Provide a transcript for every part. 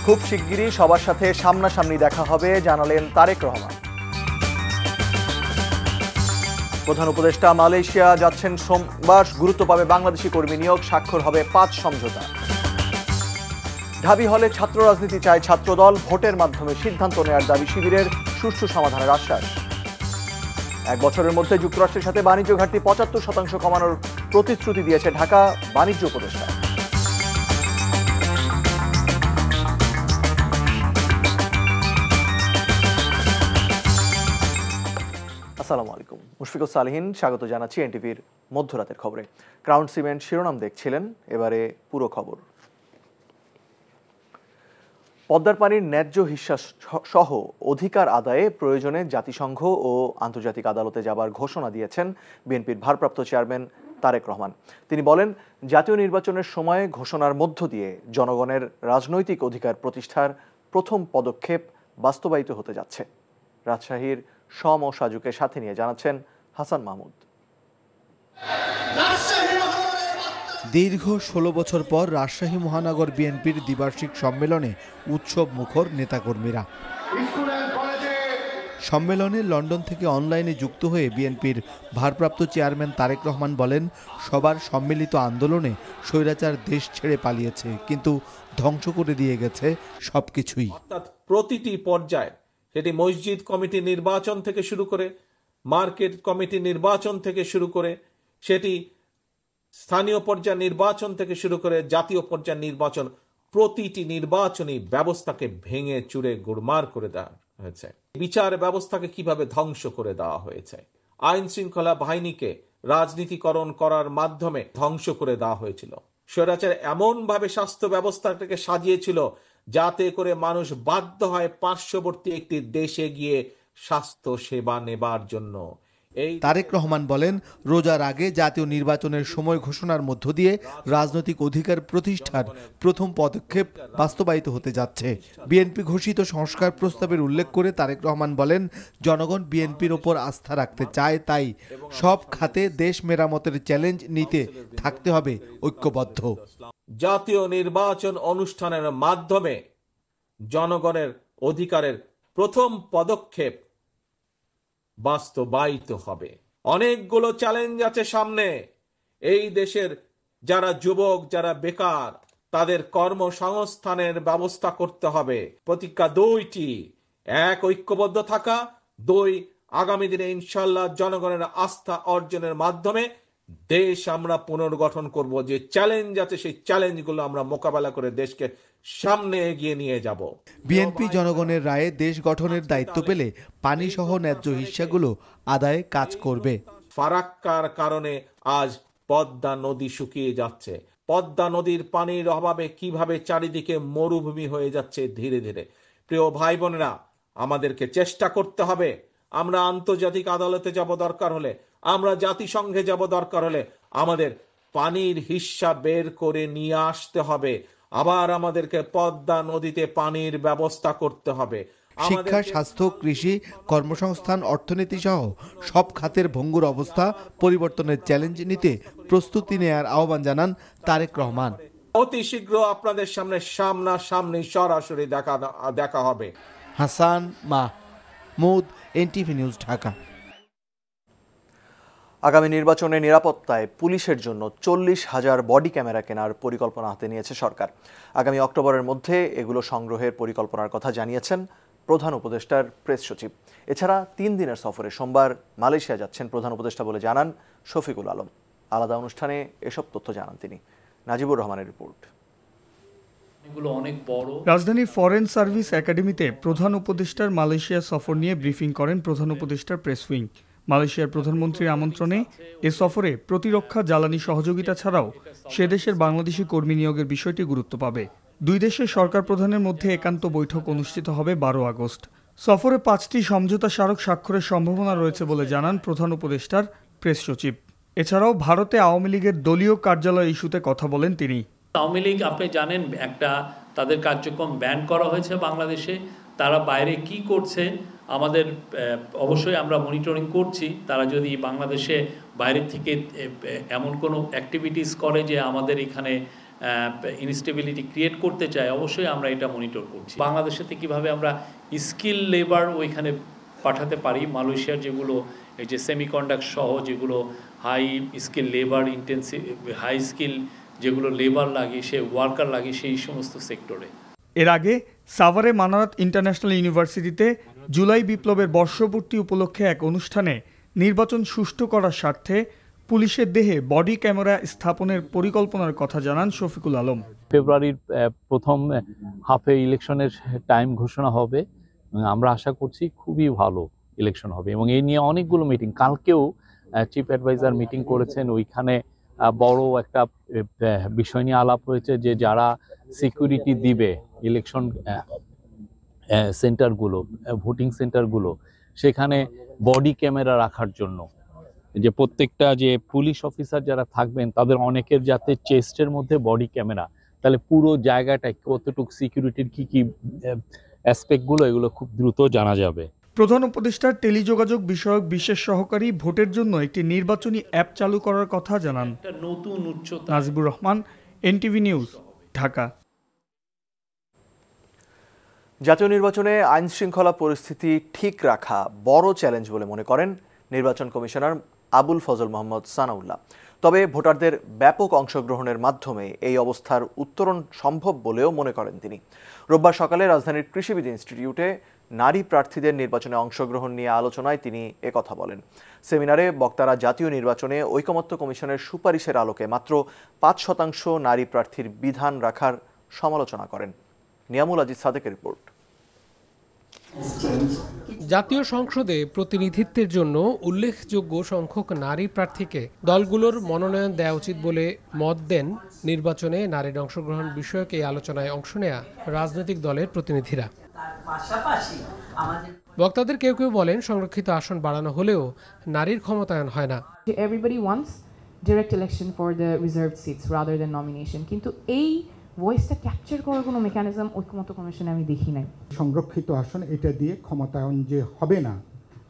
খুব শিগগিরই সবার সাথে সামনাসামনি দেখা হবে জানালেন তারেক রহমান। প্রধান উপদেষ্টা মালয়েশিয়া যাচ্ছেন সোমবার, গুরুত্ব পাবে বাংলাদেশি কর্মী নিয়োগ, স্বাক্ষর হবে 5 সমঝোতা। ঢাবি হলে ছাত্র রাজনীতি চায় ছাত্রদল, ভোটের মাধ্যমে সিদ্ধান্ত নেয়ার দাবি শিবিরের, সুষ্ঠু সমাধানের আশ্বাস। 1 বছরের মধ্যে যুক্তরাষ্ট্রের সাথে বাণিজ্য ঘাটতি 75% কমানোর প্রতিশ্রুতি দিয়েছে ঢাকা বাণিজ্য উপদেষ্টা। আসসালামু আলাইকুম, মুশফিকুর সালেহীন স্বাগত জানাচ্ছি এনটিভির মধ্যরাতের খবরে। ক্রাউন সিমেন্ট শিরোনাম দেখছিলেন, এবারে পুরো খবর। পদ্মার পানির ন্যায্য হিস্সা সহ অধিকার আদায়ে প্রয়োজনে জাতিসংঘ ও আন্তর্জাতিক আদালতে যাবার ঘোষণা দিয়েছেন বিএনপির ভারপ্রাপ্ত চেয়ারম্যান তারেক রহমান। তিনি বলেন, জাতীয় নির্বাচনের সময় ঘোষণার মধ্য দিয়ে জনগণের রাজনৈতিক অধিকার প্রতিষ্ঠার প্রথম পদক্ষেপ বাস্তবায়িত হতে যাচ্ছে। রাজশাহীর সম ও সাজুকে সাথে নিয়ে জানাচ্ছেন হাসান মাহমুদ। দীর্ঘ 16 বছর পর রাজশাহী মহানগর বিএনপির দ্বিবার্ষিক সম্মেলনে উৎসব মুখর নেতাকর্মীরা। সম্মেলনে লন্ডন থেকে অনলাইনে যুক্ত হয়ে বিএনপির ভারপ্রাপ্ত চেয়ারম্যান তারেক রহমান বলেন, সবার সম্মিলিত আন্দোলনে স্বৈরাচার দেশ ছেড়ে পালিয়েছে, কিন্তু ধ্বংস করে দিয়ে গেছে সবকিছুই। অর্থাৎ প্রতিটি পর্যায়ে, সেটি মসজিদ কমিটি নির্বাচন থেকে শুরু করে, মার্কেট কমিটি নির্বাচন থেকে শুরু করে, সেটি স্থানীয় পর্যায়ে নির্বাচন থেকে শুরু করে জাতীয় পর্যায়ে নির্বাচন, প্রতিটি নির্বাচনী ব্যবস্থাকে ভেঙে চুরে গুড়মার করে দেওয়া হয়েছে। বিচার ব্যবস্থাকে কিভাবে ধ্বংস করে দেওয়া হয়েছে, আইন শৃঙ্খলা বাহিনীকে রাজনীতিকরণ করার মাধ্যমে ধ্বংস করে দেওয়া হয়েছিল। স্বৈরাচার এমন ভাবে স্বাস্থ্য ব্যবস্থাটাকে সাজিয়েছিল যাতে করে মানুষ বাধ্য হয় পার্শ্ববর্তী একটি দেশে গিয়ে স্বাস্থ্য সেবা নেবার জন্য। তারেক রহমান বলেন, রোজার আগে জাতীয় নির্বাচনের সময় ঘোষণার মধ্য দিয়ে রাজনৈতিক অধিকার প্রতিষ্ঠার প্রথম পদক্ষেপ বাস্তবায়িত হতে যাচ্ছে। বিএনপি ঘোষিত সংস্কার প্রস্তাবের উল্লেখ করে তারেক রহমান বলেন, জনগণ বিএনপির ওপর আস্থা রাখতে চায়, তাই সব খাতে দেশ মেরামতের চ্যালেঞ্জ নিতে থাকতে হবে ঐক্যবদ্ধ। জাতীয় নির্বাচন অনুষ্ঠানের মাধ্যমে জনগণের অধিকারের প্রথম পদক্ষেপ বাস্তবায়িত হবে। অনেকগুলো চ্যালেঞ্জ আছে সামনে। এই দেশের যারা যুবক, যারা বেকার, তাদের কর্মসংস্থানের ব্যবস্থা করতে হবে। প্রতিজ্ঞা 2টি: 1, ঐক্যবদ্ধ থাকা; 2, আগামী দিনে ইনশাল্লাহ জনগণের আস্থা অর্জনের মাধ্যমে দেশ আমরা পুনর্গঠন করব। যে চ্যালেঞ্জ আছে সেই চ্যালেঞ্জগুলো আমরা মোকাবেলা করে দেশকে সামনে এগিয়ে নিয়ে যাব। বিএনপি জনগণের রায়ে দেশ গঠনের দায়িত্ব পেলে পানি সহ ন্যায্য হিস্যাগুলো আদায়ে কাজ করবে। ফারাক্কার কারণে আজ পদ্মা নদী শুকিয়ে যাচ্ছে। পদ্মা নদীর পানির অভাবে কিভাবে চারিদিকে মরুভূমি হয়ে যাচ্ছে ধীরে ধীরে। প্রিয় ভাই বোনেরা, আমাদেরকে চেষ্টা করতে হবে। আমরা আন্তর্জাতিক আদালতে যাব দরকার হলে, আমরা জাতিসংঘে যাব দরকার হলে, আমাদের পানির হিস্যা বের করে নিয়ে আসতে হবে। আবার আমাদেরকে পদ্মা নদীতে পানির ব্যবস্থা করতে হবে। শিক্ষা, স্বাস্থ্য, কৃষি, কর্মসংস্থান, অর্থনীতি সহ সব খাতের ভঙ্গুর অবস্থা পরিবর্তনের চ্যালেঞ্জ নিতে প্রস্তুতি নেয়ার আহ্বান জানান তারেক রহমান। অতি শীঘ্র আপনাদের সামনে সামনাসামনি সরাসরি দেখা হবে। Hasan Mahmud, NTV news, Dhaka. আগামী নির্বাচনে নিরাপত্তায় পুলিশের জন্য 40,000 বডি ক্যামেরা কেনার পরিকল্পনা হাতে নিয়েছে সরকার। আগামী অক্টোবরের মধ্যে এগুলো সংগ্রহের পরিকল্পনার কথা জানিয়েছেন প্রধান উপদেষ্টার প্রেস সচিব। এছাড়া 3 দিনের সফরে সোমবার মালয়েশিয়া যাচ্ছেন প্রধান উপদেষ্টা বলে জানান শফিকুল আলম। আলাদা অনুষ্ঠানে এসব তথ্য জানান তিনি। নাজিবুর রহমানের রিপোর্ট। রাজধানীর ফরেন সার্ভিস একাডেমিতে প্রধান উপদেষ্টার মালয়েশিয়া সফর নিয়ে ব্রিফিং করেন প্রধান উপদেষ্টার প্রেস উইং। মালয়েশিয়ার প্রধানমন্ত্রীর আমন্ত্রণে এ সফরে প্রতিরক্ষা, জ্বালানি সহযোগিতা ছাড়াও সে দেশের বাংলাদেশি কর্মী নিয়োগের বিষয়টি গুরুত্ব পাবে। 2 দেশের সরকার প্রধানের মধ্যে একান্ত বৈঠক অনুষ্ঠিত হবে 12 আগস্ট। সফরে 5টি সমঝোতা স্মারক স্বাক্ষরের সম্ভাবনা রয়েছে বলে জানান প্রধান উপদেষ্টার প্রেস সচিব। এছাড়াও ভারতে আওয়ামী লীগের দলীয় কার্যালয় ইস্যুতে কথা বলেন তিনি। আওয়ামী লীগ, আপনি জানেন, একটা তাদের কার্যক্রম ব্যান করা হয়েছে বাংলাদেশে। তারা বাইরে কি করছে আমাদের অবশ্যই আমরা মনিটরিং করছি। তারা যদি বাংলাদেশে বাইরে থেকে এমন কোনো অ্যাক্টিভিটিস করে যে আমাদের এখানে ইনস্টেবিলিটি ক্রিয়েট করতে চায়, অবশ্যই আমরা এটা মনিটর করছি। বাংলাদেশেতে কীভাবে আমরা স্কিল লেবার ওইখানে পাঠাতে পারি, মালয়েশিয়ার যেগুলো এই যে সেমিকন্ডাক্টর সহ যেগুলো high skill labour intensive, high skill যেগুলো লেবার লাগে, সে ওয়ার্কার লাগে সেই সমস্ত সেক্টরে। এর আগে সাভারে মানারাত ইন্টারন্যাশনাল ইউনিভার্সিটিতে জুলাই বিপ্লবের বর্ষপূর্তি উপলক্ষে এক অনুষ্ঠানে নির্বাচন সুষ্ঠু করার স্বার্থে পুলিশের দেহে বডি ক্যামেরা স্থাপনের পরিকল্পনার কথা জানান শফিকুল আলম। ফেব্রুয়ারির প্রথম হাফে ইলেকশনের টাইম ঘোষণা হবে, আমরা আশা করছি খুবই ভালো ইলেকশন হবে এবং এই নিয়ে অনেকগুলো মিটিং, কালকেও চিফ অ্যাডভাইজার মিটিং করেছেন, ওইখানে বড় একটা বিষয় নিয়ে আলাপ হয়েছে যে যারা সিকিউরিটি দিবে ইলেকশন সেন্টারগুলো, ভোটিং সেন্টারগুলো, সেখানে বডি ক্যামেরা রাখার জন্য, যে প্রত্যেকটা যে পুলিশ অফিসার যারা থাকবেন তাদের অনেকের যাতে চেস্টের মধ্যে বডি ক্যামেরা, তাহলে পুরো জায়গাটায় কতটুকু সিকিউরিটির কি অ্যাসপেক্টগুলো এগুলো খুব দ্রুত জানা যাবে। প্রধান উপদেষ্টার টেলিযোগাযোগ বিষয়ক বিশেষ সহকারী ভোটের জন্য একটি নির্বাচনী অ্যাপ চালু করার কথা জানান। নতুন উচ্চতা। Najibur Rahman, NTV news, Dhaka. জাতীয় নির্বাচনে আইন শৃঙ্খলা পরিস্থিতি ঠিক রাখা বড় চ্যালেঞ্জ বলে মনে করেন নির্বাচন কমিশনার আবুল ফজল মোহাম্মদ সানাউল্লাহ। তবে ভোটারদের ব্যাপক অংশগ্রহণের মাধ্যমে এই অবস্থার উত্তরণ সম্ভব বলেও মনে করেন তিনি। রোববার সকালে রাজধানীর কৃষিবিদ ইনস্টিটিউটে নারী প্রার্থীদের নির্বাচনে অংশগ্রহণ নিয়ে আলোচনায় তিনি একথা বলেন। সেমিনারে বক্তারা জাতীয় নির্বাচনে ঐকমত্য কমিশনের সুপারিশের আলোকে মাত্র ৫% নারী প্রার্থীর বিধান রাখার সমালোচনা করেন। নিয়ামুল আজিজ সাদেকের রিপোর্ট। জাতীয় সংসদে প্রতিনিধিত্বের জন্য উল্লেখযোগ্য সংখ্যক নারী প্রার্থীকে দলগুলোর মনোনয়ন দেওয়া উচিত বলে মত দেন নির্বাচনে নারীর অংশগ্রহণ বিষয়ক এই আলোচনায় অংশ নেয়া রাজনৈতিক দলের প্রতিনিধিরা। বক্তাদের কেউ কেউ বলেন সংরক্ষিত আসন বাড়ানো হলেও নারীর ক্ষমতায়ন হয় না। Everybody wants direct election for the reserved seats rather than nomination, কিন্তু এই ভয়েসটা ক্যাপচার করার কোনো মেকানিজম ঐকমত্য কমিশনে আমি দেখি নাই। সংরক্ষিত আসন এটা দিয়ে ক্ষমতায়ন যে হবে না,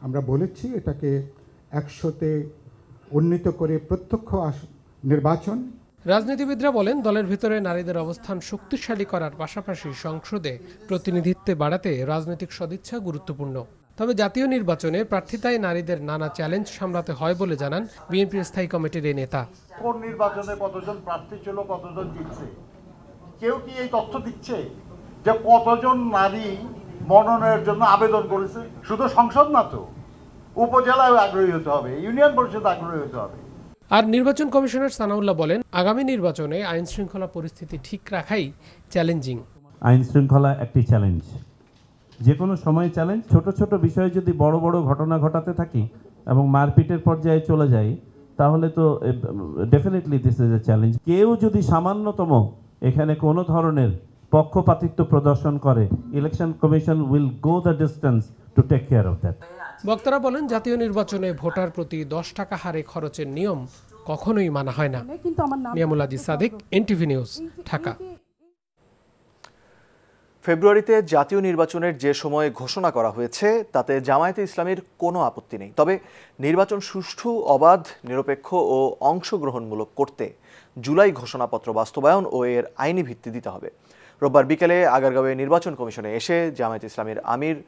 আমরা বলেছি এটাকে 100-তে উন্নীত করে প্রত্যক্ষ নির্বাচন। রাজনীতিবিদরা বলেন দলের ভিতরে নারীদের অবস্থান শক্তিশালী করার পাশাপাশি সংসদে প্রতিনিধিত্বে বাড়াতে রাজনৈতিক সদিচ্ছা গুরুত্বপূর্ণ। তবে জাতীয় নির্বাচনে প্রার্থিতায় নারীদের নানা চ্যালেঞ্জ সামলাতে হয় বলে জানান বিএনপির স্থায়ী কমিটির এই নেতা। কোন নির্বাচনে কতজন প্রার্থী ছিল, কতজন জিতছে, কেউ কি এই তথ্য দিচ্ছে যে কতজন নারী মনোনয়নের জন্য আবেদন করেছে? শুধু সংসদ না তো, উপজেলায় আগ্রহী হতে হবে, ইউনিয়ন পরিষদে আগ্রহী হতে হবে। আর নির্বাচন কমিশনার সানাউল্লাহ বলেন আগামী নির্বাচনে আইন শৃঙ্খলা পরিস্থিতি ঠিক রাখাই চ্যালেঞ্জিং। আইন শৃঙ্খলা একটি চ্যালেঞ্জ, যে কোনো সময় চ্যালেঞ্জ। ছোট ছোট বিষয়ে যদি বড় বড় ঘটনা ঘটাতে থাকি এবং মারপিটের পর্যায়ে চলে যাই তাহলে তো definitely this is a challenge. কেউ যদি সামান্যতম এখানে কোনো ধরনের পক্ষপাতিত্ব প্রদর্শন করে, election commission will go the distance to take care of that. বক্তারা বলেন জাতীয় নির্বাচনে ভোটার প্রতি 10 টাকা হারে খরচের নিয়ম কখনোই মানা হয় না। Niamul Aziz Sadek, NTV news, Dhaka. ফেব্রুয়ারিতে জাতীয় নির্বাচনের যে সময় ঘোষণা করা হয়েছে তাতে জামায়াতে ইসলামীর কোনো আপত্তি নেই। তবে নির্বাচন সুষ্ঠু, অবাধ, নিরপেক্ষ ও অংশগ্রহণমূলক করতে জুলাই ঘোষণাপত্র বাস্তবায়ন ও এর আইনি ভিত্তি দিতে হবে। রোববার বিকেলে আগারগাঁওয়ে নির্বাচন কমিশনে এসে জামায়াতে ইসলামীর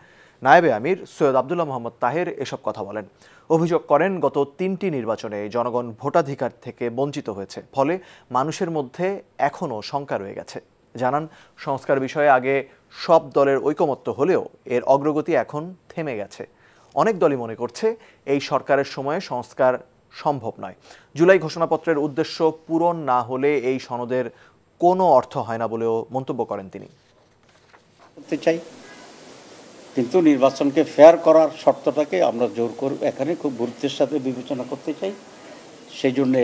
নায়েবে আমির সৈয়দ আবদুল্লাহ মোহাম্মদ তাহের এসব কথা বলেন। অভিযোগ করেন গত 3টি নির্বাচনে জনগণ ভোটাধিকার থেকে বঞ্চিত হয়েছে, ফলে মানুষের মধ্যে এখনও শঙ্কা রয়ে গেছে। জানান সংস্কার বিষয়ে আগে সব দলের ঐকমত্য হলেও এর অগ্রগতি এখন থেমে গেছে। অনেক দলই মনে করছে এই সরকারের সময়ে সংস্কার সম্ভব নয়। জুলাই ঘোষণাপত্রের উদ্দেশ্য পূরণ না হলে এই সনদের কোনো অর্থ হয় না বলেও মন্তব্য করেন তিনি। কিন্তু নির্বাচনকে ফেয়ার করার শর্তটাকে আমরা জোর করে এখানে খুব গুরুত্বের সাথে বিবেচনা করতে চাই। সেই জন্যে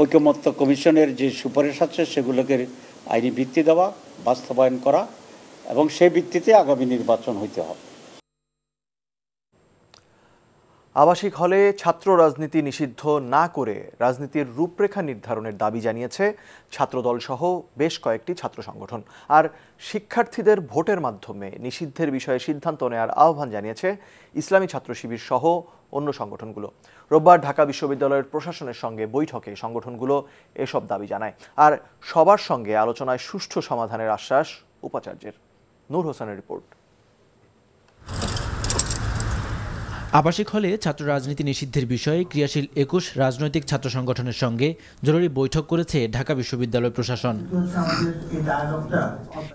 ঐকমত্য কমিশনের যে সুপারিশ আছে সেগুলোকে আইনি ভিত্তি দেওয়া, বাস্তবায়ন করা এবং সেই ভিত্তিতে আগামী নির্বাচন হইতে হবে। আবাসিক হলে ছাত্র রাজনীতি নিষিদ্ধ না করে রাজনীতির রূপরেখা নির্ধারণের দাবি জানিয়েছে ছাত্রদল সহ বেশ কয়েকটি ছাত্র সংগঠন। আর শিক্ষার্থীদের ভোটের মাধ্যমে নিষিদ্ধের বিষয়ে সিদ্ধান্ত নেওয়ার আহ্বান জানিয়েছে ইসলামী ছাত্র শিবির সহ অন্য সংগঠনগুলো। রোববার ঢাকা বিশ্ববিদ্যালয়ের প্রশাসনের সঙ্গে বৈঠকে সংগঠনগুলো এসব দাবি জানায়। আর সবার সঙ্গে আলোচনায় সুষ্ঠু সমাধানের আশ্বাস উপাচার্যের। নূর হোসেনের রিপোর্ট। আবাসিক হলে ছাত্র রাজনীতি নিষিদ্ধের বিষয়ে ক্রিয়াশীল ২১ রাজনৈতিক ছাত্র সংগঠনের সঙ্গে জরুরি বৈঠক করেছে ঢাকা বিশ্ববিদ্যালয় প্রশাসন।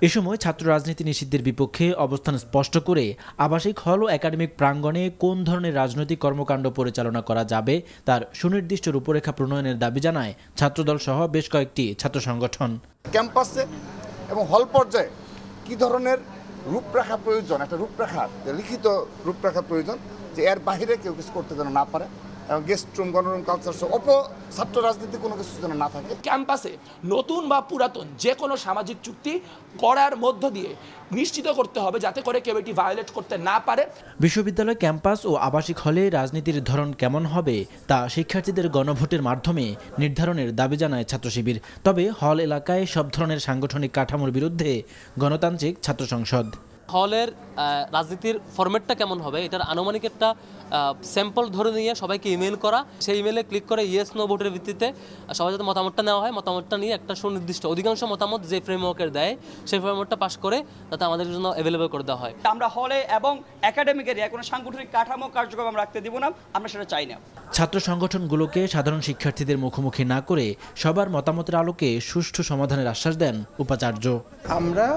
এ সময় ছাত্র রাজনীতি নিষিদ্ধের বিপক্ষে অবস্থান স্পষ্ট করে আবাসিক হল ও একাডেমিক প্রাঙ্গণে কোন ধরনের রাজনৈতিক কর্মকাণ্ড পরিচালনা করা যাবে তার সুনির্দিষ্ট রূপরেখা প্রণয়নের দাবি জানায় ছাত্রদল সহ বেশ কয়েকটি ছাত্র সংগঠন। ক্যাম্পাসে এবং হল পর্যায়ে কি ধরনের রূপরেখা প্রয়োজন, একটা রূপরেখা, লিখিত রূপরেখা প্রয়োজন, যে এর বাইরে কেউ কিছু করতে যেন না পারে, এবং গেস্ট রুম, গণরুম, কালচার সহ ছাত্র রাজনীতি কোনো কিছু যেন না থাকে। ক্যাম্পাসে নতুন বা পুরাতন যে কোনো সামাজিক চুক্তি করার মধ্য দিয়ে নিশ্চিত করতে হবে যাতে করে কেউ এটি ভায়োলেট করতে না পারে। বিশ্ববিদ্যালয় ক্যাম্পাস ও আবাসিক হলে রাজনীতির ধরন কেমন হবে তা শিক্ষার্থীদের গণভোটের মাধ্যমে নির্ধারণের দাবি জানায় ছাত্র শিবির। তবে হল এলাকায় সব ধরনের সাংগঠনিক কাঠামোর বিরুদ্ধে গণতান্ত্রিক ছাত্র সংসদ। হলের রাজনীতির ফরম্যাটটা কেমন হবে এটার আনুমানিক একটা স্যাম্পল ধরে নিয়ে সবাইকে ইমেল করা, সেই ইমেলে ক্লিক করে ইয়েস নো ভোটের ভিত্তিতে সবাই যাতে মতামতটা নেওয়া হয়, মতামতটা নিয়ে একটা সুনির্দিষ্ট অধিকাংশ মতামত যে ফ্রেমওয়ার্কের দেয় সেই ফ্রেমওয়ার্কটা পাস করে যাতে আমাদের জন্য অ্যাভেলেবল করে দেওয়া হয়। আমরা হলে এবং একাডেমিক এরিয়ায় কোনো সাংগঠনিক কাঠামো কার্যক্রম আমরা রাখতে দিব না, আমরা সেটা চাই না। ছাত্র সংগঠনগুলোকে সাধারণ শিক্ষার্থীদের মুখোমুখি না করে সবার মতামতের আলোকে সুষ্ঠু সমাধানের আশ্বাস দেন উপাচার্য। আমরা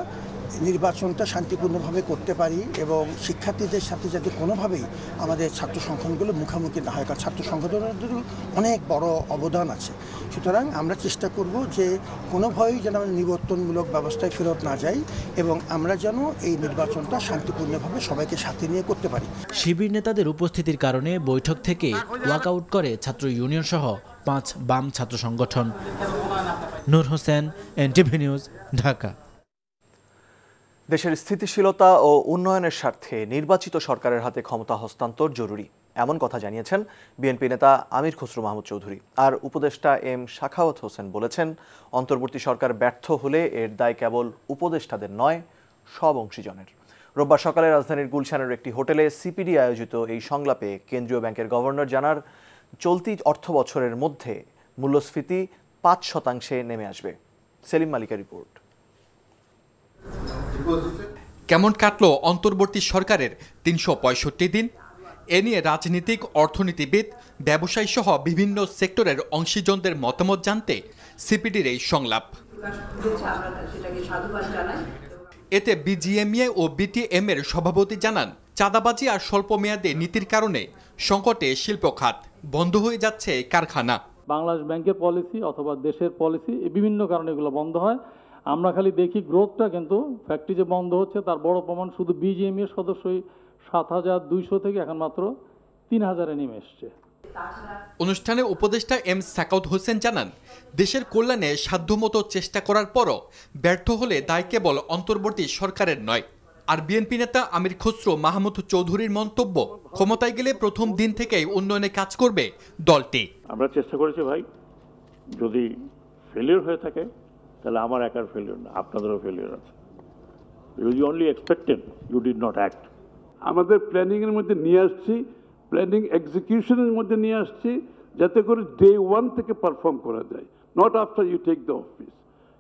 নির্বাচনটা শান্তিপূর্ণভাবে করতে পারি এবং শিক্ষার্থীদের সাথে যাতে কোনোভাবেই আমাদের ছাত্র সংগঠনগুলো মুখোমুখি না হয়, কারণ ছাত্র সংগঠনেরও অনেক বড় অবদান আছে। সুতরাং আমরা চেষ্টা করব যে কোনোভাবেই যেন আমরা নিবর্তনমূলক ব্যবস্থায় ফেরত না যাই এবং আমরা যেন এই নির্বাচনটা শান্তিপূর্ণভাবে সবাইকে সাথে নিয়ে করতে পারি। শিবির নেতাদের উপস্থিতির কারণে বৈঠক থেকে ওয়াকআউট করে ছাত্র ইউনিয়ন সহ 5 বাম ছাত্র সংগঠন। নূর হোসেন, এনটিভি নিউজ, ঢাকা। দেশের স্থিতিশীলতা ও উন্নয়নের স্বার্থে নির্বাচিত সরকারের হাতে ক্ষমতা হস্তান্তর জরুরি, এমন কথা জানিয়েছেন বিএনপি নেতা আমির খসরু মাহমুদ চৌধুরী। আর উপদেষ্টা এম শাখাওয়াত হোসেন বলেছেন, অন্তর্বর্তী সরকার ব্যর্থ হলে এর দায় কেবল উপদেষ্টাদের নয়, সব অংশীজনের। রোববার সকালে রাজধানীর গুলশানের একটি হোটেলে সিপিডি আয়োজিত এই সংলাপে কেন্দ্রীয় ব্যাংকের গভর্নর জানান, চলতি অর্থ বছরের মধ্যে মূল্যস্ফীতি 5% নেমে আসবে। সেলিম মালিকের রিপোর্ট। কেমন কাটলো অন্তর্বর্তী সরকারের 365 দিন? এ নিয়ে রাজনীতিক, অর্থনীতিবিদ, ব্যবসায়ী সহ বিভিন্ন সেক্টরের অংশীজনদের মতামত জানতে সিপিডির এই সংলাপ। এতে বিজিএমইএ ও বিটিএম এর সভাপতি জানান, চাঁদাবাজি আর স্বল্পমেয়াদী নীতির কারণে সংকটে শিল্প খাত, বন্ধ হয়ে যাচ্ছে কারখানা। বাংলাদেশ ব্যাংকের পলিসি অথবা দেশের পলিসি, বিভিন্ন কারণে এগুলো বন্ধ হয়। আমরা খালি দেখি গ্রোথটা, কিন্তু ফ্যাক্টরি যে বন্ধ হচ্ছে তার বড় প্রমাণ শুধু বিজিএমইএর সদস্যই 7,200 থেকে এখন মাত্র 3,000-এ নেমে এসছে। অনুষ্ঠানে উপদেষ্টা এম শাখাওয়াত হোসেন জানান, দেশের কল্যাণে সাধ্যমতো চেষ্টা করার পরও ব্যর্থ হলে দায় কেবল অন্তর্বর্তী সরকারের নয়। আর বিএনপি নেতা আমির খসরু মাহমুদ চৌধুরীর মন্তব্য, ক্ষমতায় গেলে প্রথম দিন থেকেই উন্নয়নে কাজ করবে দলটি। আমরা চেষ্টা করেছি ভাই, যদি ফেলিওর হয়ে থাকে তাহলে আমার একার ফেলিওর না, আপনাদেরও ফেলিওর আছে। You only expected, you did not act. আমাদের প্ল্যানিংয়ের মধ্যে নিয়ে আসছি, প্ল্যানিং এক্সিকিউশনের মধ্যে নিয়ে আসছি, যাতে করে ডে 1 থেকে পারফর্ম করা যায়। Not after you take the office.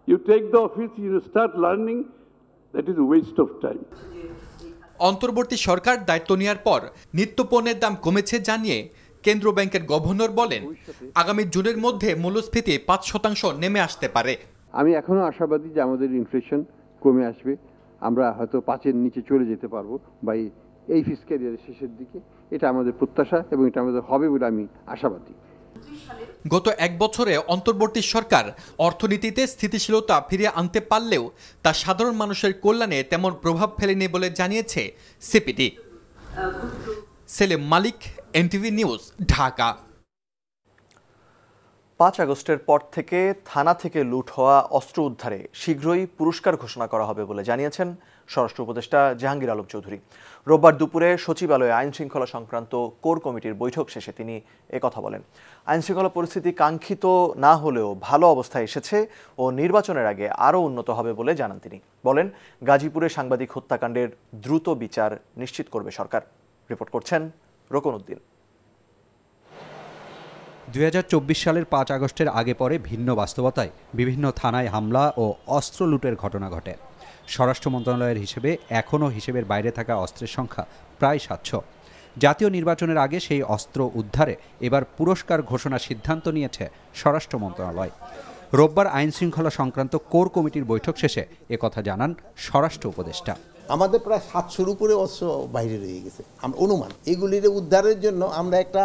You take the office, you start learning, that is waste of time. অন্তর্বর্তী সরকার দায়িত্ব নেওয়ার পর নিত্যপণ্যের দাম কমেছে জানিয়ে কেন্দ্র ব্যাংকের গভর্নর বলেন, আগামী জুনের মধ্যে মূল্যস্ফীতি 5% নেমে আসতে পারে। আমি এখনো আশাবাদী যে আমাদের ইনফ্লেশন কমে আসবে, আমরা হয়তো 5-এর নিচে চলে যেতে পারবো বা এই ফিসক্যাল ইয়ারের শেষের দিকে। এটা আমাদের প্রত্যাশা এবং এটা আমাদের হবে বলে আমি আশাবাদী। গত 1 বছরে অন্তর্বর্তী সরকার অর্থনীতিতে স্থিতিশীলতা ফিরিয়ে আনতে পারলেও তা সাধারণ মানুষের কল্যাণে তেমন প্রভাব ফেলেনি বলে জানিয়েছে সিপিডি। সেলিম মালিক, এনটিভি নিউজ, ঢাকা। 5 আগস্টের পর থেকে থানা থেকে লুট হওয়া অস্ত্র উদ্ধারে শীঘ্রই পুরস্কার ঘোষণা করা হবে বলে জানিয়েছেন স্বরাষ্ট্র উপদেষ্টা জাহাঙ্গীর আলম চৌধুরী। রোববার দুপুরে সচিবালয়ে আইন শৃঙ্খলা সংক্রান্ত কোর কমিটির বৈঠক শেষে তিনি একথা বলেন। আইন শৃঙ্খলা পরিস্থিতি কাঙ্ক্ষিত না হলেও ভালো অবস্থায় এসেছে ও নির্বাচনের আগে আরও উন্নত হবে বলে জানান তিনি। বলেন, গাজীপুরে সাংবাদিক হত্যাকাণ্ডের দ্রুত বিচার নিশ্চিত করবে সরকার। রিপোর্ট করছেন রোকন উদ্দিন। 2024 সালের 5 আগস্টের আগে পরে ভিন্ন বাস্তবতায় বিভিন্ন থানায় হামলা ও অস্ত্র লুটের ঘটনা ঘটে। স্বরাষ্ট্র মন্ত্রণালয়ের হিসেবে এখনও হিসেবের বাইরে থাকা অস্ত্রের সংখ্যা প্রায় 700। জাতীয় নির্বাচনের আগে সেই অস্ত্র উদ্ধারে এবার পুরস্কার ঘোষণার সিদ্ধান্ত নিয়েছে স্বরাষ্ট্র মন্ত্রণালয়। রোববার আইন শৃঙ্খলা সংক্রান্ত কোর কমিটির বৈঠক শেষে একথা জানান স্বরাষ্ট্র উপদেষ্টা। আমাদের প্রায় 700-র উপরে অস্ত্র বাইরে রয়ে গেছে, আমরা অনুমান এগুলির উদ্ধারের জন্য আমরা একটা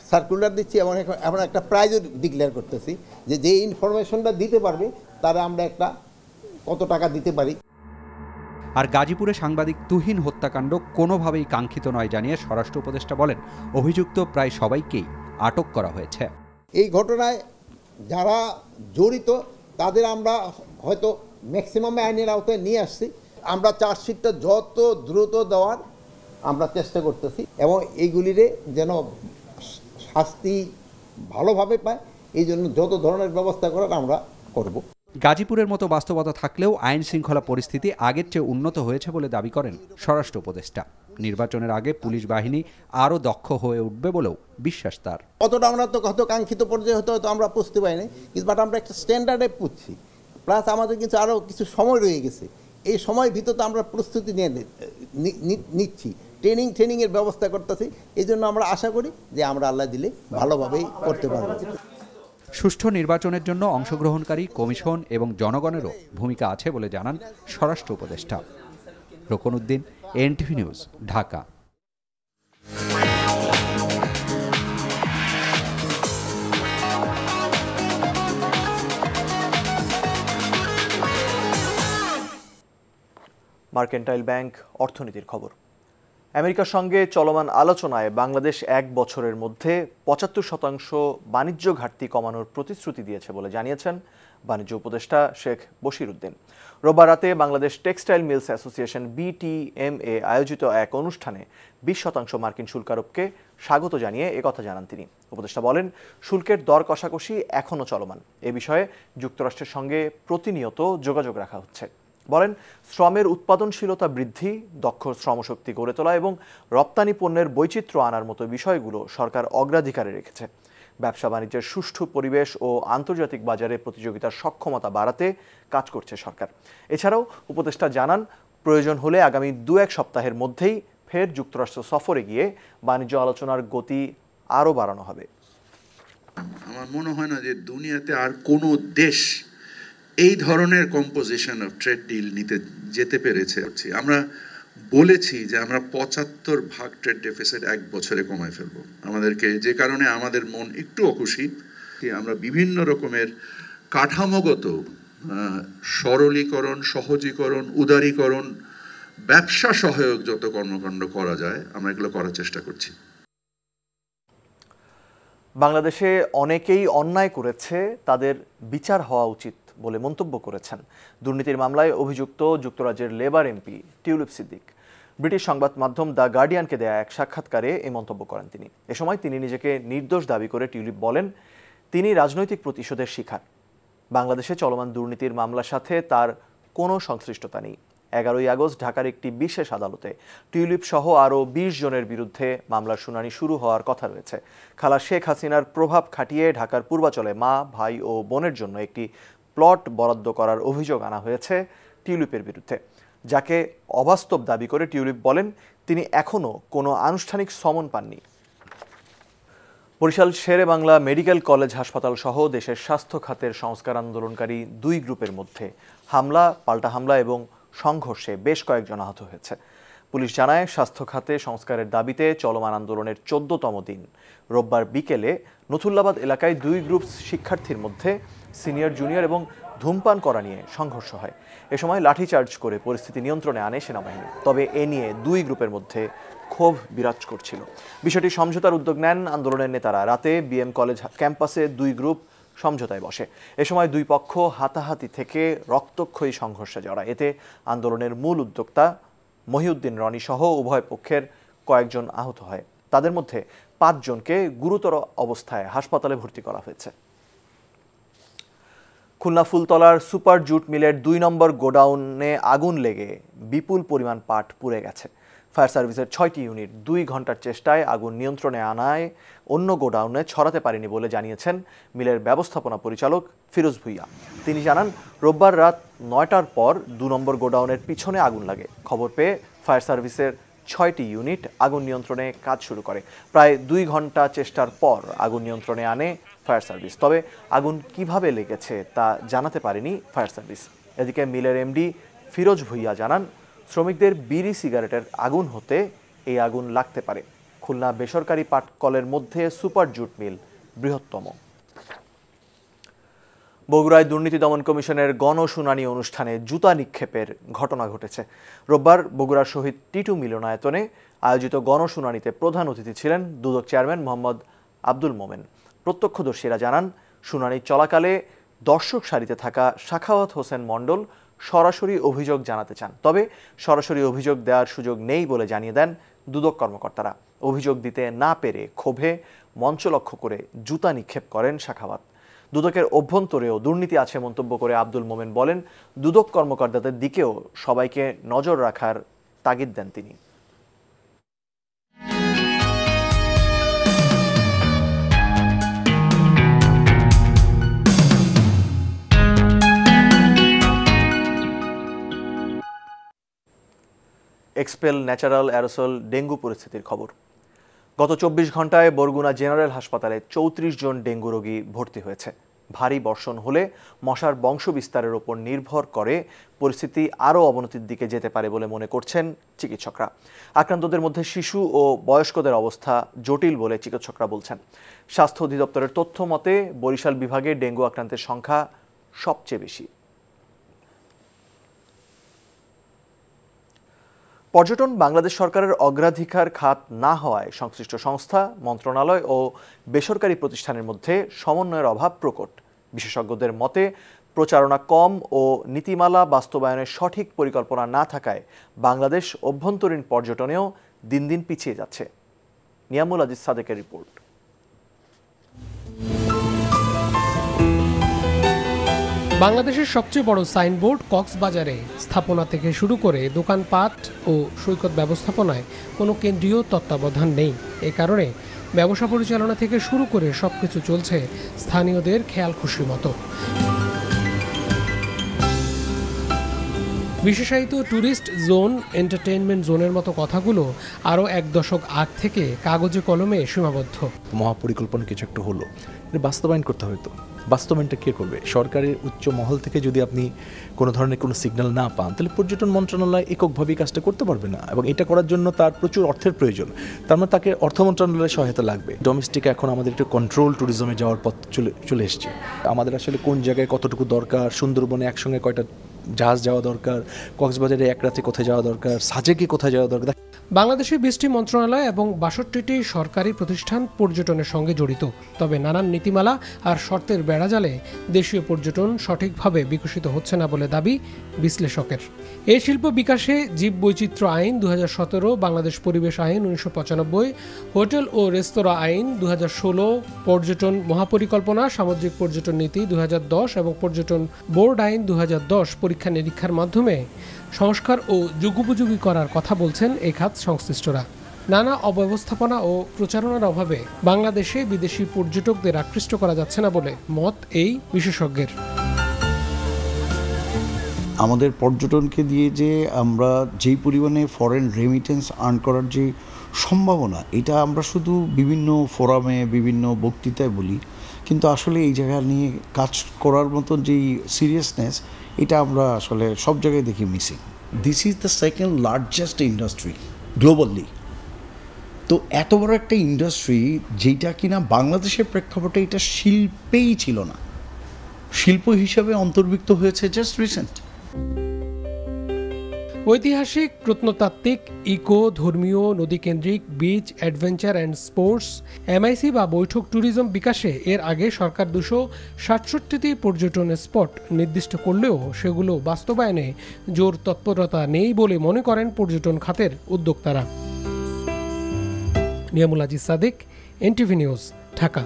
সার্কুলার দিচ্ছি এবং এখন একটা প্রাইজও ডিক্লেয়ার করতেছি যে ইনফরমেশনটা দিতে পারবে তারা আমরা একটা কত টাকা দিতে পারি। আর গাজীপুরে সাংবাদিক তুহিন হত্যাকাণ্ড কোনোভাবেই কাঙ্ক্ষিত নয় জানিয়ে স্বরাষ্ট্র উপদেষ্টা বলেন, অভিযুক্ত প্রায় সবাইকেই আটক করা হয়েছে। এই ঘটনায় যারা জড়িত তাদের আমরা হয়তো ম্যাক্সিমামে আইনের আওতায় নিয়ে আসছি। আমরা চার্জশিটটা যত দ্রুত দেওয়ার আমরা চেষ্টা করতেছি এবং এইগুলিরে যেন শাস্তি ভালোভাবে পায়, এই জন্য যত ধরনের ব্যবস্থা করার আমরা করব। গাজীপুরের মতো বাস্তবতা থাকলেও আইন শৃঙ্খলা পরিস্থিতি আগের চেয়ে উন্নত হয়েছে বলে দাবি করেন স্বরাষ্ট্র উপদেষ্টা। নির্বাচনের আগে পুলিশ বাহিনী আরও দক্ষ হয়ে উঠবে বলেও বিশ্বাস তার। অতটা আমরা তো হয়তো কাঙ্ক্ষিত পর্যায়ে হয়তো আমরা পুষতে পারিনি, কিন্তু বাট আমরা একটা স্ট্যান্ডার্ডে পুষছি। প্লাস আমাদের কিন্তু আরও কিছু সময় রয়ে গেছে, এই সময়ের ভিতরে আমরা প্রস্তুতি নিয়ে নিচ্ছি, ট্রেনিংয়ের ব্যবস্থা করতেছি। এই জন্য আমরা আশা করি যে আমরা আল্লাহ দিলে ভালোভাবেই করতে পারব। সুষ্ঠু নির্বাচনের জন্য অংশগ্রহণকারী কমিশন এবং জনগণেরও ভূমিকা আছে বলে জানান স্বরাষ্ট্র উপদেষ্টা। Rokonuddin, NTV news, Dhaka. Mercantile Bank অর্থনীতির খবর। আমেরিকার সঙ্গে চলমান আলোচনায় বাংলাদেশ 1 বছরের মধ্যে 75% বাণিজ্য ঘাটতি কমানোর প্রতিশ্রুতি দিয়েছে বলে জানিয়েছেন বাণিজ্য উপদেষ্টা শেখ বশির উদ্দিন। রোববার রাতে Bangladesh Textile Mills Association BTMA আয়োজিত এক অনুষ্ঠানে 20% মার্কিন শুল্ক আরোপকে স্বাগত জানিয়ে একথা জানান তিনি। উপদেষ্টা বলেন, শুল্কের দর কষাকষি এখনও চলমান। এ বিষয়ে যুক্তরাষ্ট্রের সঙ্গে প্রতিনিয়ত যোগাযোগ রাখা হচ্ছে। বলেন, শ্রমের উৎপাদনশীলতা বৃদ্ধি, দক্ষ শ্রমশক্তি গড়ে তোলা এবং রপ্তানি পণ্যের বৈচিত্র্য আনার মতো বিষয়গুলো সরকার অগ্রাধিকারে রেখেছে। ব্যবসা বাণিজ্যের সুষ্ঠু পরিবেশ ও আন্তর্জাতিক বাজারে প্রতিযোগিতার সক্ষমতা বাড়াতে কাজ করছে সরকার। এছাড়াও উপদেষ্টা জানান, প্রয়োজন হলে আগামী 2-1 সপ্তাহের মধ্যেই ফের যুক্তরাষ্ট্র সফরে গিয়ে বাণিজ্য আলোচনার গতি আরও বাড়ানো হবে। আমার মনে হয় না যে দুনিয়াতে আর কোনো দেশ এই ধরনের কম্পোজিশন অফ ট্রেড ডিল নিতে যেতে পেরেছে। আমরা বলেছি যে আমরা 75% ট্রেড ডেফিসিট 1 বছরে কমায় ফেলবো আমাদেরকে, যে কারণে আমাদের মন একটু অখুশি। আমরা বিভিন্ন রকমের কাঠামোগত সরলীকরণ, সহজীকরণ, উদারীকরণ, ব্যবসা সহায়ক যত কর্মকাণ্ড করা যায় আমরা এগুলো করার চেষ্টা করছি। বাংলাদেশে অনেকেই অন্যায় করেছে, তাদের বিচার হওয়া উচিত বলে মন্তব্য করেছেন দুর্নীতির মামলায় অভিযুক্ত যুক্তরাজ্যের labour MP tulip Siddique. British সংবাদ মাধ্যম দ্য গার্ডিয়ানকে দেয়া এক সাক্ষাৎকারে এই মন্তব্য করেন তিনি। এ সময় তিনি নিজেকে নির্দোষ দাবি করে টিউলিপ বলেন, তিনি রাজনৈতিক প্রতিশোধের শিকার। বাংলাদেশে চলমান দুর্নীতির মামলার সাথে তার কোনো সংশ্লিষ্টতা নেই। 11ই আগস্ট ঢাকার একটি বিশেষ আদালতে টিউলিপ সহ আরও 20 জনের বিরুদ্ধে মামলার শুনানি শুরু হওয়ার কথা রয়েছে। খালা শেখ হাসিনার প্রভাব খাটিয়ে ঢাকার পূর্বাচলে মা, ভাই ও বোনের জন্য একটি প্লট বরাদ্দ করার অভিযোগ আনা হয়েছে টিউলিপের বিরুদ্ধে, যাকে অবাস্তব দাবি করে টিউলিপ বলেন তিনি এখনও কোনো আনুষ্ঠানিক সমন পাননি। বরিশাল শেরে বাংলা মেডিকেল কলেজ হাসপাতাল সহ দেশের স্বাস্থ্য খাতের সংস্কার আন্দোলনকারী 2 গ্রুপের মধ্যে হামলা, পাল্টা হামলা এবং সংঘর্ষে বেশ কয়েকজন আহত হয়েছে। পুলিশ জানায়, স্বাস্থ্য খাতে সংস্কারের দাবিতে চলমান আন্দোলনের 14তম দিন রোববার বিকেলে নথুল্লাবাদ এলাকায় 2 গ্রুপ শিক্ষার্থীর মধ্যে সিনিয়র, জুনিয়র এবং ধূমপান করা নিয়ে সংঘর্ষ হয়। এ সময় লাঠিচার্জ করে পরিস্থিতি নিয়ন্ত্রণে আনে সেনাবাহিনী। তবে এ নিয়ে 2 গ্রুপের মধ্যে ক্ষোভ বিরাজ করছিল। বিষয়টি সমঝোতার উদ্যোগ নেন আন্দোলনের নেতারা। রাতে বিএম কলেজ ক্যাম্পাসে 2 গ্রুপ সমঝোতায় বসে। এ সময় 2 পক্ষ হাতাহাতি থেকে রক্তক্ষয়ী সংঘর্ষে জড়ায়। এতে আন্দোলনের মূল উদ্যোক্তা মহিউদ্দিন রনি সহ উভয় পক্ষের কয়েকজন আহত হয়। তাদের মধ্যে 5 জনকে গুরুতর অবস্থায় হাসপাতালে ভর্তি করা হয়েছে। খুলনা ফুলতলার সুপার জুট মিলের 2 নম্বর গোডাউনে আগুন লেগে বিপুল পরিমাণ পাট পুড়ে গেছে। ফায়ার সার্ভিসের 6টি ইউনিট 2 ঘন্টার চেষ্টায় আগুন নিয়ন্ত্রণে আনায় অন্য গোডাউনে ছড়াতে পারেনি বলে জানিয়েছেন মিলের ব্যবস্থাপনা পরিচালক ফিরোজ ভুইয়া। তিনি জানান, রোববার রাত 9টার পর 2 নম্বর গোডাউনের পিছনে আগুন লাগে। খবর পেয়ে ফায়ার সার্ভিসের 6টি ইউনিট আগুন নিয়ন্ত্রণে কাজ শুরু করে। প্রায় 2 ঘন্টা চেষ্টার পর আগুন নিয়ন্ত্রণে আনে ফায়ার সার্ভিস। তবে আগুন কিভাবে লেগেছে তা জানাতে পারেনি ফায়ার সার্ভিস। এদিকে মিলের এমডি ফিরোজ ভুইয়া জানান, শ্রমিকদের বিড়ি সিগারেটের আগুন হতে এই আগুন লাগতে পারে। খুলনা বেসরকারি পাটকলের মধ্যে সুপার জুট মিল বৃহত্তম। বগুড়ায় দুর্নীতি দমন কমিশনের গণশুনানি অনুষ্ঠানে জুতা নিক্ষেপের ঘটনা ঘটেছে। রোববার বগুড়ার শহীদ টিটু মিলনায়তনে আয়োজিত গণশুনানিতে প্রধান অতিথি ছিলেন দুদক চেয়ারম্যান মোহাম্মদ আব্দুল মোমেন। প্রত্যক্ষদর্শীরা জানান, শুনানি চলাকালে দর্শক সারিতে থাকা সাখাওয়াত হোসেন মণ্ডল সরাসরি অভিযোগ জানাতে চান। তবে সরাসরি অভিযোগ দেওয়ার সুযোগ নেই বলে জানিয়ে দেন দুদক কর্মকর্তারা। অভিযোগ দিতে না পেরে ক্ষোভে মঞ্চ লক্ষ্য করে জুতা নিক্ষেপ করেন সাখাওয়াত। দুদকের অভ্যন্তরেও দুর্নীতি আছে মন্তব্য করে আব্দুল মোমেন বলেন, দুদক কর্মকর্তাদের দিকেও সবাইকে নজর রাখার তাগিদ দেন তিনি। এক্সপেল ন্যাচারাল অ্যারোসল ডেঙ্গু পরিস্থিতির খবর। গত 24 ঘন্টায় বরগুনা জেনারেল হাসপাতালে 34 জন ডেঙ্গু রোগী ভর্তি হয়েছে। ভারী বর্ষণ হলে মশার বংশ বিস্তারের ওপর নির্ভর করে পরিস্থিতি আরও অবনতির দিকে যেতে পারে বলে মনে করছেন চিকিৎসকরা। আক্রান্তদের মধ্যে শিশু ও বয়স্কদের অবস্থা জটিল বলে চিকিৎসকরা বলছেন। স্বাস্থ্য অধিদপ্তরের তথ্য মতে বরিশাল বিভাগে ডেঙ্গু আক্রান্তের সংখ্যা সবচেয়ে বেশি। পর্যটন বাংলাদেশ সরকারের অগ্রাধিকার খাত না হওয়ায় সংশ্লিষ্ট সংস্থা, মন্ত্রণালয় ও বেসরকারি প্রতিষ্ঠানের মধ্যে সমন্বয়ের অভাব প্রকট। বিশেষজ্ঞদের মতে প্রচারণা কম ও নীতিমালা বাস্তবায়নের সঠিক পরিকল্পনা না থাকায় বাংলাদেশ অভ্যন্তরীণ পর্যটনেও দিন দিন পিছিয়ে যাচ্ছে। নিয়ামুল আজিজ সাদেকের রিপোর্ট। বাংলাদেশের সবচেয়ে বড় সাইনবোর্ড কক্সবাজারে স্থাপনা থেকে শুরু করে দোকানপাট ও সৈকত ব্যবস্থাপনায় কোনো কেন্দ্রীয় তত্ত্বাবধান নেই। এ কারণে ব্যবসা পরিচালনা থেকে শুরু করে সবকিছু চলছে স্থানীয়দের খেয়াল খুশি মতো। বিশেষায়িত ট্যুরিস্ট জোন, এন্টারটেইনমেন্ট জোনের মতো কথাগুলো আরও 1 দশক আগ থেকে কাগজে কলমে সীমাবদ্ধ। মহাপরিকল্পনা কিছু একটা হলো, এটা বাস্তবায়ন করতে হতো। বাস্তবায়নটা কে করবে? সরকারের উচ্চ মহল থেকে যদি আপনি কোনো ধরনের কোনো সিগন্যাল না পান, তাহলে পর্যটন মন্ত্রণালয় এককভাবেই কাজটা করতে পারবে না, এবং এটা করার জন্য তার প্রচুর অর্থের প্রয়োজন। তার মানে তাকে অর্থ মন্ত্রণালয়ের সহায়তা লাগবে। ডোমেস্টিক এখন আমাদের একটু কন্ট্রোল ট্যুরিজমে যাওয়ার পথ চলে এসছে। আমাদের আসলে কোন জায়গায় কতটুকু দরকার, সুন্দরবনে একসঙ্গে কয়টা জাহাজ যাওয়া দরকার, কক্সবাজারে এক রাতে কোথায় যাওয়া দরকার, সাজেকে কোথায় যাওয়া দরকার। বাংলাদেশের 20টি মন্ত্রণালয় এবং 62টি সরকারি প্রতিষ্ঠান পর্যটনের সঙ্গে জড়িত। তবে নানান নীতিমালা আর শর্তের বেড়াজালে দেশীয় পর্যটন সঠিকভাবে বিকশিত হচ্ছে না বলে দাবি বিশ্লেষকের। এই শিল্প বিকাশে জীব বৈচিত্র্য আইন 2017, বাংলাদেশ পরিবেশ আইন 1995, হোটেল ও রেস্তোরাঁ আইন 2016, পর্যটন মহাপরিকল্পনা, সামুদ্রিক পর্যটন নীতি 2010 এবং পর্যটন বোর্ড আইন 2010 পরীক্ষা নিরীক্ষার মাধ্যমে সংস্কার ও যুগোপযোগী করার কথা বলছেন এই খাত সংশ্লিষ্টরা। নানা অব্যবস্থাপনা ও প্রচারণার অভাবে বাংলাদেশে বিদেশি পর্যটকদের আকৃষ্ট করা যাচ্ছে না বলে মত এই বিশেষজ্ঞের। আমাদের পর্যটনকে দিয়ে যে আমরা যেই পরিমাণে ফরেন রেমিটেন্স আর্ন করার যে সম্ভাবনা, এটা আমরা শুধু বিভিন্ন ফোরামে, বিভিন্ন বক্তৃতায় বলি, কিন্তু আসলে এই জায়গা নিয়ে কাজ করার মতন যেই সিরিয়াসনেস, এটা আমরা আসলে সব জায়গায় দেখি missing. This is the second largest industry globally. তো এত বড় একটা ইন্ডাস্ট্রি, যেটা কিনা বাংলাদেশের প্রেক্ষাপটে এটা শিল্পেই ছিল না, শিল্প হিসাবে অন্তর্ভুক্ত হয়েছে জাস্ট রিসেন্ট। ঐতিহাসিক, প্রত্নতাত্ত্বিক, ইকো, ধর্মীয়, নদীকেন্দ্রিক, beach, adventure and sports, MIC বা বৈঠক ট্যুরিজম বিকাশে এর আগে সরকার 267টি পর্যটন স্পট নির্দিষ্ট করলেও সেগুলো বাস্তবায়নে জোর তৎপরতা নেই বলে মনে করেন পর্যটন খাতের উদ্যোক্তারা। Niamul Aziz Sadek, NTV news, Dhaka.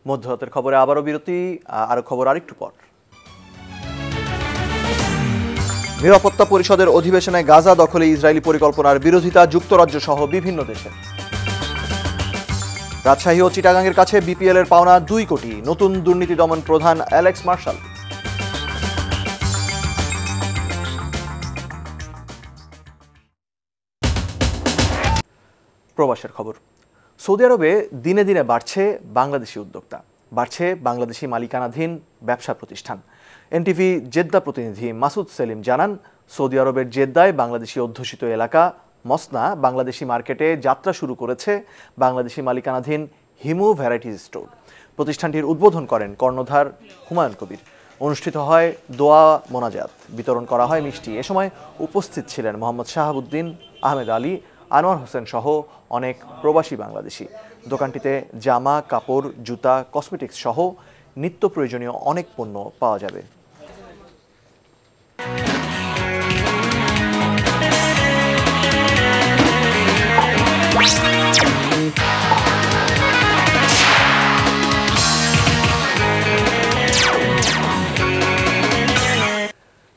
মধ্যরাতের খবরে আবারও বিরতি, আরো খবর আরেকটু পর। নিরাপত্তা পরিষদের অধিবেশনে গাজা দখলে ইসরায়েলি পরিকল্পনার বিরোধিতা যুক্তরাজ্য সহ বিভিন্ন দেশে। রাজশাহী ও চিটাগাংয়ের কাছে বিপিএল এর পাওনা 2 কোটি, নতুন দুর্নীতি দমন প্রধান অ্যালেক্স মার্শাল। প্রবাসের খবর। সৌদি আরবে দিনে দিনে বাড়ছে বাংলাদেশি উদ্যোক্তা, বাড়ছে বাংলাদেশি মালিকানাধীন ব্যবসা প্রতিষ্ঠান। এনটিভি জেদ্দা প্রতিনিধি মাসুদ সেলিম জানান, সৌদি আরবের জেদ্দায় বাংলাদেশি অধ্যুষিত এলাকা মসনা বাংলাদেশি মার্কেটে যাত্রা শুরু করেছে বাংলাদেশি মালিকানাধীন হিমু ভ্যারাইটিজ স্টোর। প্রতিষ্ঠানটির উদ্বোধন করেন কর্ণধার হুমায়ুন কবির। অনুষ্ঠিত হয় দোয়া মোনাজাত, বিতরণ করা হয় মিষ্টি। এ সময় উপস্থিত ছিলেন মোহাম্মদ শাহাবুদ্দিন, আহমেদ আলী, আনোয়ার হোসেন সহ অনেক প্রবাসী বাংলাদেশি। দোকানটিতে জামা, কাপড়, জুতা, কসমেটিক্স সহ নিত্য প্রয়োজনীয় অনেক পণ্য পাওয়া যাবে।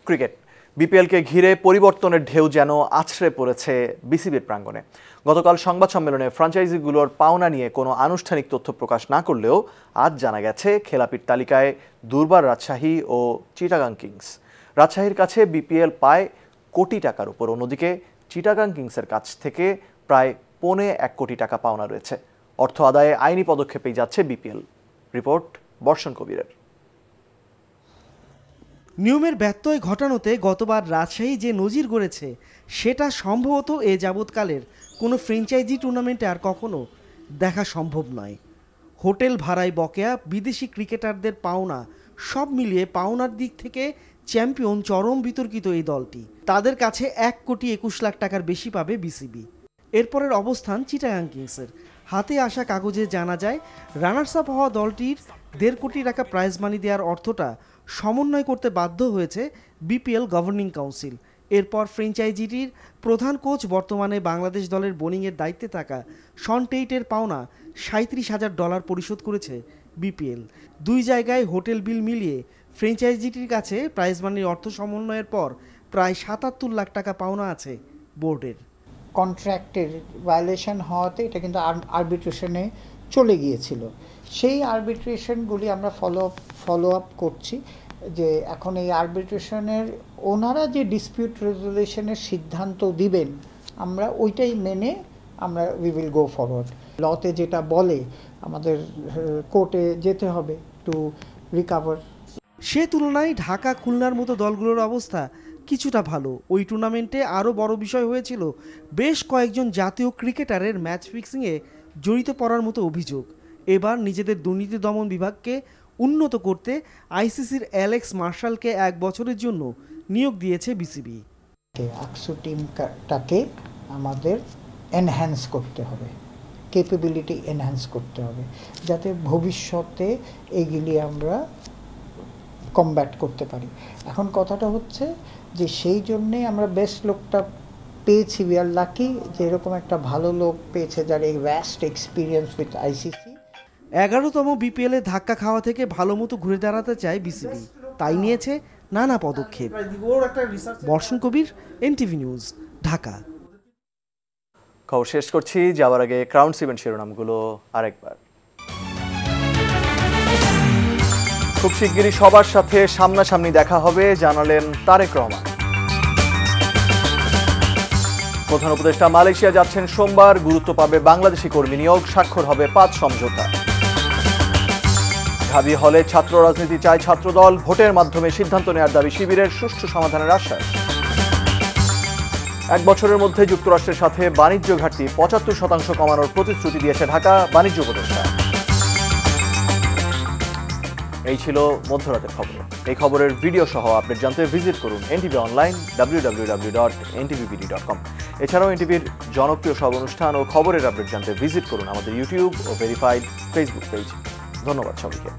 ক্রিকেট। বিপিএলকে ঘিরে পরিবর্তনের ঢেউ যেন আছড়ে পড়েছে বিসিবির প্রাঙ্গণে। গতকাল সংবাদ সম্মেলনে ফ্র্যাঞ্চাইজিগুলোর পাওনা নিয়ে কোনো আনুষ্ঠানিক তথ্য প্রকাশ না করলেও আজ জানা গেছে খেলাপির তালিকায় দুর্বার রাজশাহী ও চিটাগাং কিংস। রাজশাহীর কাছে বিপিএল পায় কোটি টাকার উপর, অন্যদিকে চিটাগাং কিংসের কাছ থেকে প্রায় 1.25 কোটি টাকা পাওনা রয়েছে। অর্থ আদায়ে আইনি পদক্ষেপেই যাচ্ছে বিপিএল। রিপোর্ট বর্ষণ কবিরের। নিয়মের ব্যত্যয় ঘটানোতে গতবার রাজশাহী যে নজির গড়েছে সেটা সম্ভবত এ যাবৎকালের কোনো ফ্র্যাঞ্চাইজি টুর্নামেন্টে আর কখনো দেখা সম্ভব নয়। হোটেল ভাড়ায় বকেয়া, বিদেশি ক্রিকেটারদের পাওনা, সব মিলিয়ে পাওনার দিক থেকে চ্যাম্পিয়ন চরম বিতর্কিত এই দলটি। তাদের কাছে 1.21 কোটি টাকার বেশি পাবে বিসিবি। এরপরের অবস্থান চিটাগাং কিংসের। হাতে আসা কাগজে জানা যায় রানার্স আপ হওয়া দলটির 1.5 কোটি টাকা প্রাইজ মানি দেওয়ার অর্থটা সমন্বয় করতে বাধ্য হয়েছে বিপিএল গভর্নিং কাউন্সিল। এরপর ফ্র্যাঞ্চাইজিটির প্রধান কোচ বর্তমানে বাংলাদেশ দলের বোলিংয়ের দায়িত্বে থাকা শন টেইটের পাওনা $37,000 পরিশোধ করেছে বিপিএল। 2 জায়গায় হোটেল বিল মিলিয়ে ফ্র্যাঞ্চাইজিটির কাছে প্রাইজ মানির অর্থ সমন্বয়ের পর প্রায় 77 লাখ টাকা পাওনা আছে বোর্ডের। কন্ট্রাক্টের ভায়োলেশন হওয়াতে এটা কিন্তু আরবিট্রেশনে চলে গিয়েছিল। সেই আরবিট্রেশনগুলি আমরা ফলো আপ করছি, যে এখন এই আরবিট্রেশনের ওনারা যে ডিসপিউট রেজলিউশনের সিদ্ধান্ত দিবেন আমরা ওইটাই মেনে আমরা উই উইল গো ফরওয়ার্ড। লতে যেটা বলে আমাদের কোর্টে যেতে হবে টু রিকভার। সে তুলনায় ঢাকা, খুলনার মতো দলগুলোর অবস্থা কিছুটা ভালো। ওই টুর্নামেন্টে আরও বড় বিষয় হয়েছিল বেশ কয়েকজন জাতীয় ক্রিকেটারের ম্যাচ ফিক্সিংয়ে জড়িত পড়ার মতো অভিযোগ। এবার নিজেদের দুর্নীতি দমন বিভাগকে উন্নত করতে আইসিসির অ্যালেক্স মার্শালকে 1 বছরের জন্য নিয়োগ দিয়েছে বিসিবি। আকসু টিমটাকে আমাদের এনহ্যান্স করতে হবে, ক্যাপাবিলিটি এনহ্যান্স করতে হবে, যাতে ভবিষ্যতে এইগুলি আমরা কমব্যাট করতে পারি। এখন কথাটা হচ্ছে যে সেই জন্যে আমরা বেস্ট লোকটা পেয়েছি, উই আর লাকি যে এরকম একটা ভালো লোক পেয়েছে যার এই ভ্যাস্ট এক্সপিরিয়েন্স উইথ আইসিসি। 11তম বিপিএলে ধাক্কা খাওয়া থেকে ভালো মতো ঘুরে দাঁড়াতে চায় বিসিবি, তাই নিয়েছে নানা পদক্ষেপ। বর্ষণ কবির, এনটিভি নিউজ, ঢাকা। খবর শেষ করছি, যাওয়ার আগে ক্রাউন্স ইভেন্ট শিরোনামগুলো আরেকবার। খুব শিগগিরই সবার সাথে সামনাসামনি দেখা হবে জানালেন তারেক রহমান। প্রধান উপদেষ্টা মালয়েশিয়া যাচ্ছেন সোমবার, গুরুত্ব পাবে বাংলাদেশি কর্মী নিয়োগ, স্বাক্ষর হবে 5 সমঝোতা। ঢাবি হলে ছাত্র রাজনীতি চায় ছাত্রদল, ভোটের মাধ্যমে সিদ্ধান্ত নেওয়ার দাবি শিবিরের, সুষ্ঠু সমাধানের আশ্বাস। 1 বছরের মধ্যে যুক্তরাষ্ট্রের সাথে বাণিজ্য ঘাটতি 75% কমানোর প্রতিশ্রুতি দিয়েছে ঢাকা বাণিজ্য উপদেষ্টা। এই ছিল মধ্যরাতের খবর। এই খবরের ভিডিও সহ আপডেট জানতে ভিজিট করুন এনটিভি অনলাইন www.ntvbd.com। এছাড়াও এনটিভির জনপ্রিয় সব অনুষ্ঠান ও খবরের আপডেট জানতে ভিজিট করুন আমাদের ইউটিউব ও ভেরিফাইড ফেসবুক পেজ। ধন্যবাদ সবাইকে।